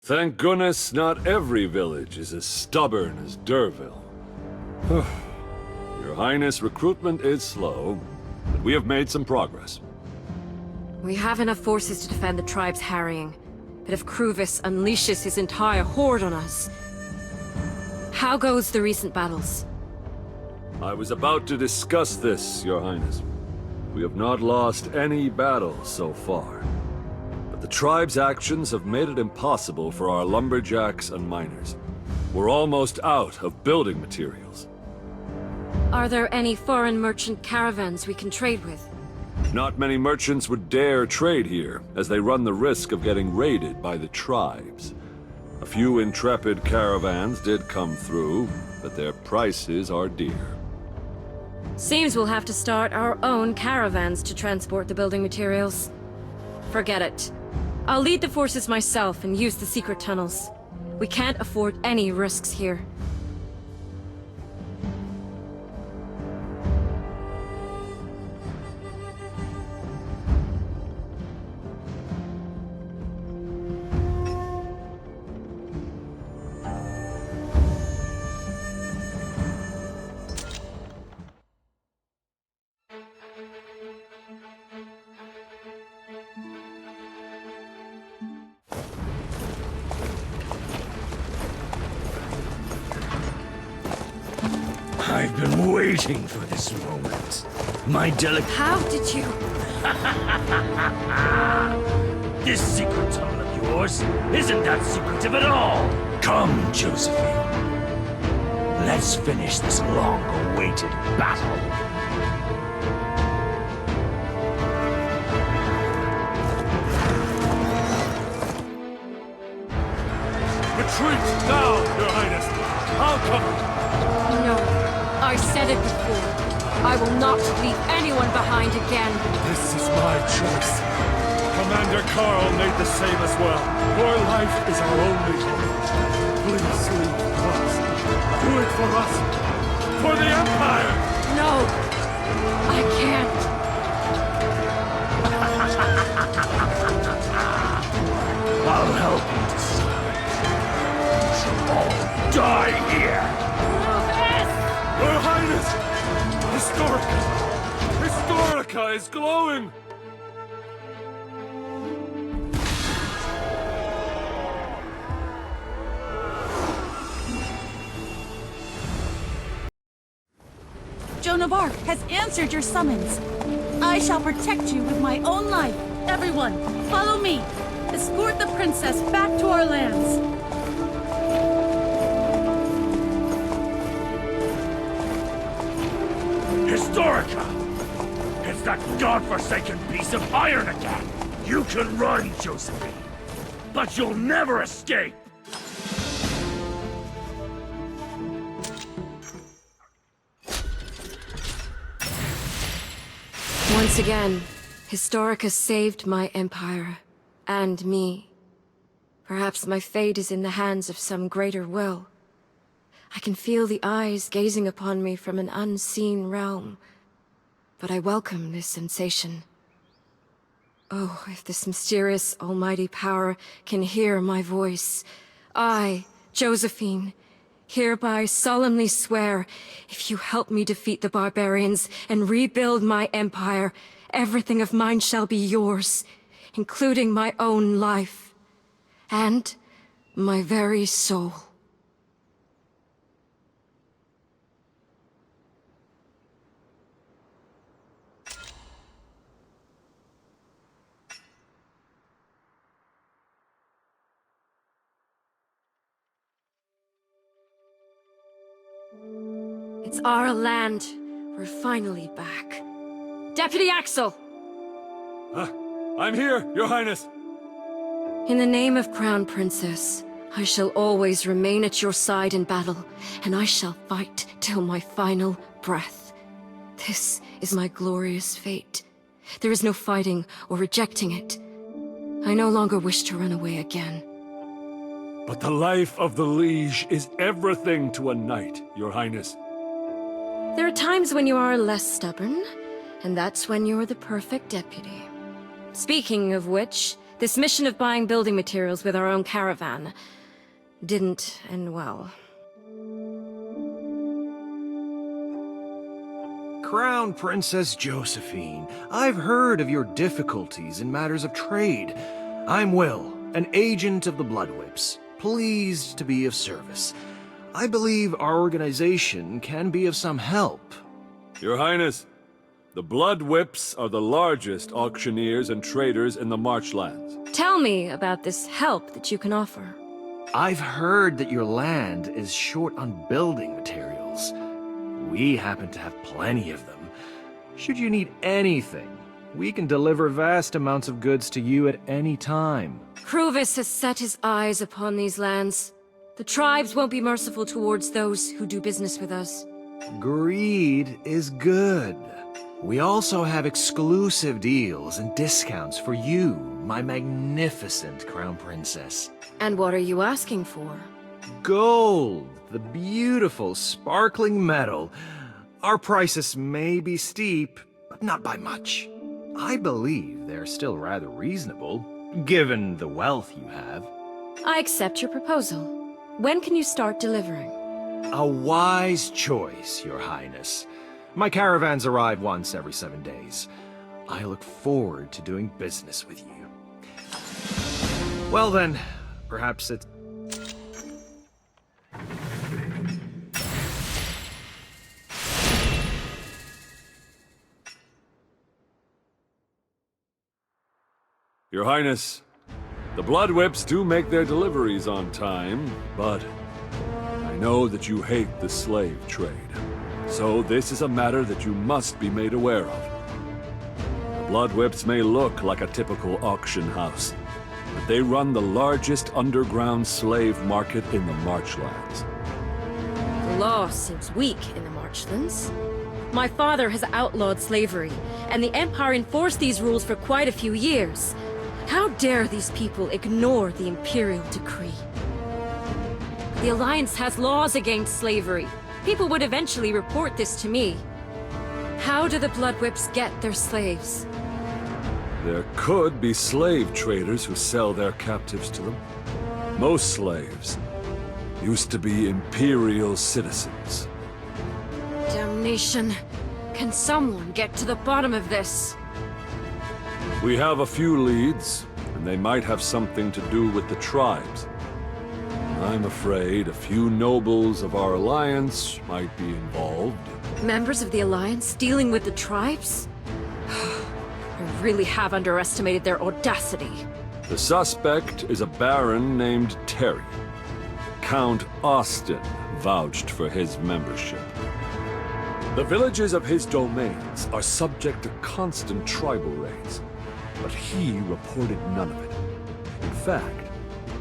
Thank goodness not every village is as stubborn as Derville. Your Highness, recruitment is slow, but we have made some progress. We have enough forces to defend the tribe's harrying, but if Kruvis unleashes his entire horde on us... How goes the recent battles? I was about to discuss this, Your Highness. We have not lost any battles so far. But the tribe's actions have made it impossible for our lumberjacks and miners. We're almost out of building materials. Are there any foreign merchant caravans we can trade with? Not many merchants would dare trade here, as they run the risk of getting raided by the tribes. A few intrepid caravans did come through, but their prices are dear. Seems we'll have to start our own caravans to transport the building materials. Forget it. I'll lead the forces myself and use the secret tunnels. We can't afford any risks here. I've been waiting for this moment. My delicate... How did you... This secret tunnel of yours isn't that secretive at all. Come, Josephine. Let's finish this long-awaited battle. Retreat now, Your Highness! I'll cover! No. I said it before. I will not leave anyone behind again. This is my choice. Commander Carl made the same as well. Your life is our only hope. Please leave us. Do it for us. For the Empire! No. I can't. I'll help you decide. You shall all die here. Your Highness! Historica! Historica is glowing! Joan of Arc has answered your summons. I shall protect you with my own life. Everyone, follow me. Escort the princess back to our lands. Historica! It's that godforsaken piece of iron again! You can run, Josephine, but you'll never escape! Once again, Historica saved my empire. And me. Perhaps my fate is in the hands of some greater will. I can feel the eyes gazing upon me from an unseen realm. But I welcome this sensation. Oh, if this mysterious almighty power can hear my voice. I, Josephine, hereby solemnly swear, if you help me defeat the barbarians and rebuild my empire, everything of mine shall be yours, including my own life. And my very soul. It's our land. We're finally back. Deputy Axel! I'm here, Your Highness! In the name of Crown Princess, I shall always remain at your side in battle, and I shall fight till my final breath. This is my glorious fate. There is no fighting or rejecting it. I no longer wish to run away again. But the life of the liege is everything to a knight, Your Highness. There are times when you are less stubborn, and that's when you're the perfect deputy. Speaking of which, This mission of buying building materials with our own caravan didn't end well. Crown Princess Josephine, I've heard of your difficulties in matters of trade. I'm Will, an agent of the Blood Whips, pleased to be of service. I believe our organization can be of some help. Your Highness, the Blood Whips are the largest auctioneers and traders in the Marchlands. Tell me about this help that you can offer. I've heard that your land is short on building materials. We happen to have plenty of them. Should you need anything, we can deliver vast amounts of goods to you at any time. Kruvis has set his eyes upon these lands. The tribes won't be merciful towards those who do business with us. Greed is good. We also have exclusive deals and discounts for you, my magnificent Crown Princess. And what are you asking for? Gold, the beautiful, sparkling metal. Our prices may be steep, but not by much. I believe they're still rather reasonable, given the wealth you have. I accept your proposal. When can you start delivering? A wise choice, Your Highness. My caravans arrive once every 7 days. I look forward to doing business with you. Well then, perhaps it's... Your Highness, the Blood Whips do make their deliveries on time, but I know that you hate the slave trade. So this is a matter that you must be made aware of. The Blood Whips may look like a typical auction house, but they run the largest underground slave market in the Marchlands. The law seems weak in the Marchlands. My father has outlawed slavery, and the Empire enforced these rules for quite a few years. How dare these people ignore the Imperial decree? The Alliance has laws against slavery. People would eventually report this to me. How do the Blood Whips get their slaves? There could be slave traders who sell their captives to them. Most slaves used to be Imperial citizens. Damnation. Can someone get to the bottom of this? We have a few leads, and they might have something to do with the tribes. I'm afraid a few nobles of our alliance might be involved. Members of the Alliance dealing with the tribes? I really have underestimated their audacity. The suspect is a baron named Terry. Count Austin vouched for his membership. The villages of his domains are subject to constant tribal raids, but he reported none of it. In fact,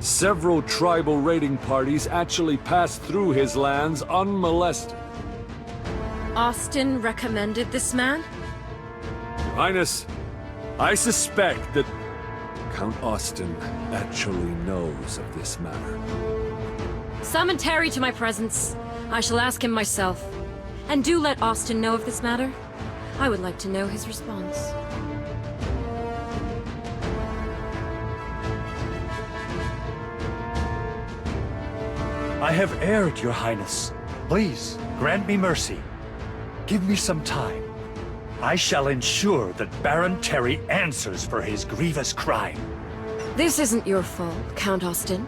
several tribal raiding parties actually passed through his lands unmolested. Austin recommended this man? Your Highness, I suspect that Count Austin actually knows of this matter. Summon Terry to my presence. I shall ask him myself. And do let Austin know of this matter. I would like to know his response. I have erred, Your Highness. Please, grant me mercy. Give me some time. I shall ensure that Baron Terry answers for his grievous crime. This isn't your fault, Count Austin.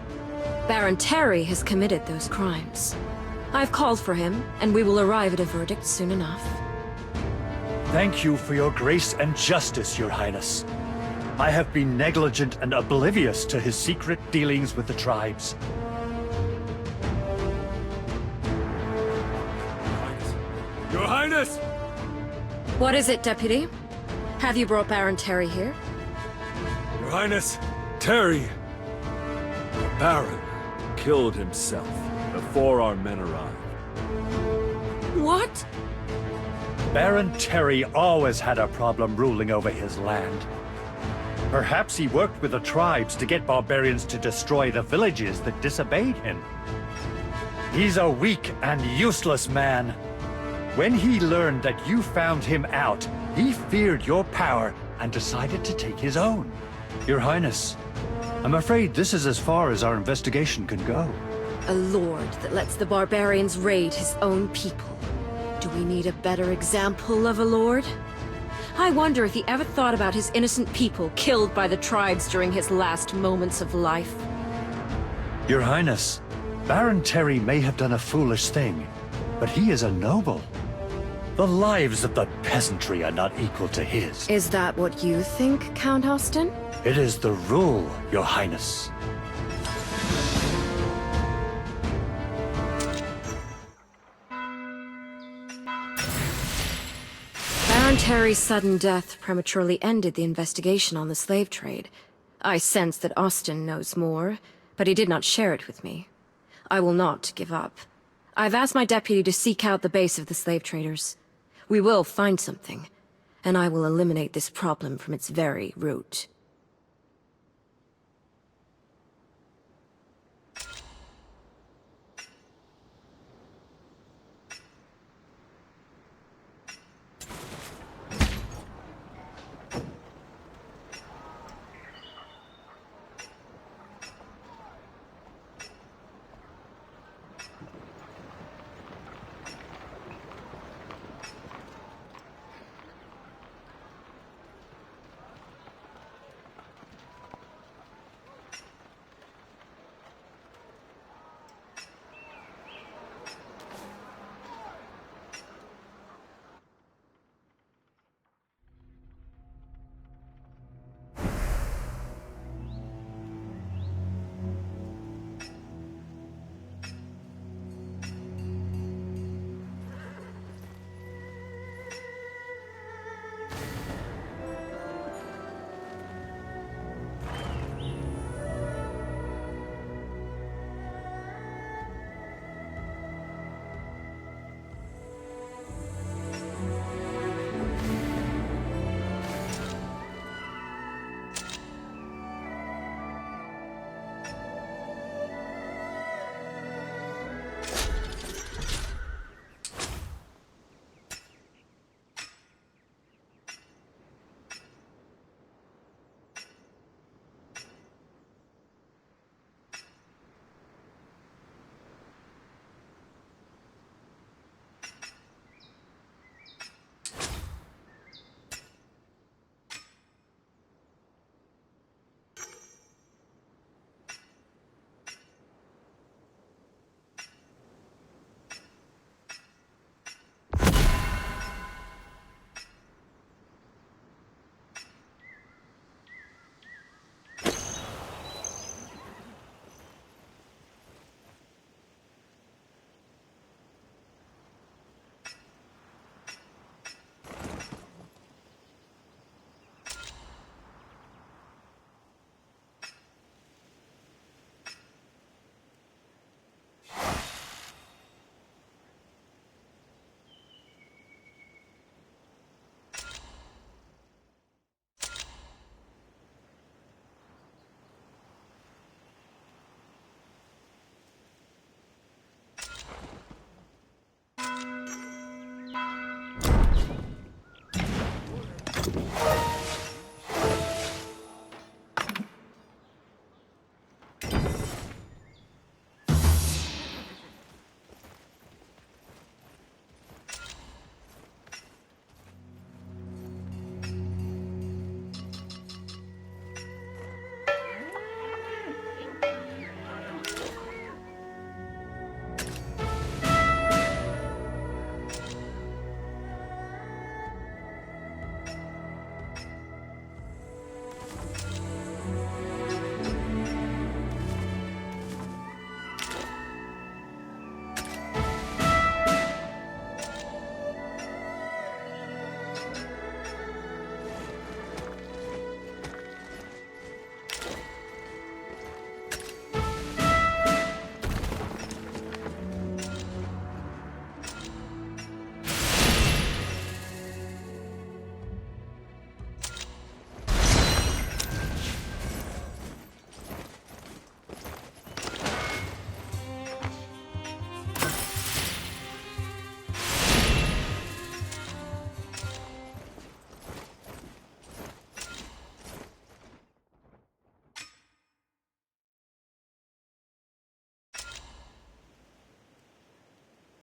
Baron Terry has committed those crimes. I've called for him, and we will arrive at a verdict soon enough. Thank you for your grace and justice, Your Highness. I have been negligent and oblivious to his secret dealings with the tribes. Your Highness! What is it, Deputy? Have you brought Baron Terry here? Your Highness, Terry, the Baron, killed himself before our men arrived. What? Baron Terry always had a problem ruling over his land. Perhaps he worked with the tribes to get barbarians to destroy the villages that disobeyed him. He's a weak and useless man. When he learned that you found him out, he feared your power and decided to take his own. Your Highness, I'm afraid this is as far as our investigation can go. A lord that lets the barbarians raid his own people. Do we need a better example of a lord? I wonder if he ever thought about his innocent people killed by the tribes during his last moments of life. Your Highness, Baron Terry may have done a foolish thing, but he is a noble. The lives of the peasantry are not equal to his. Is that what you think, Count Austin? It is the rule, Your Highness. Baron Terry's sudden death prematurely ended the investigation on the slave trade. I sense that Austin knows more, but he did not share it with me. I will not give up. I've asked my deputy to seek out the base of the slave traders. We will find something, and I will eliminate this problem from its very root.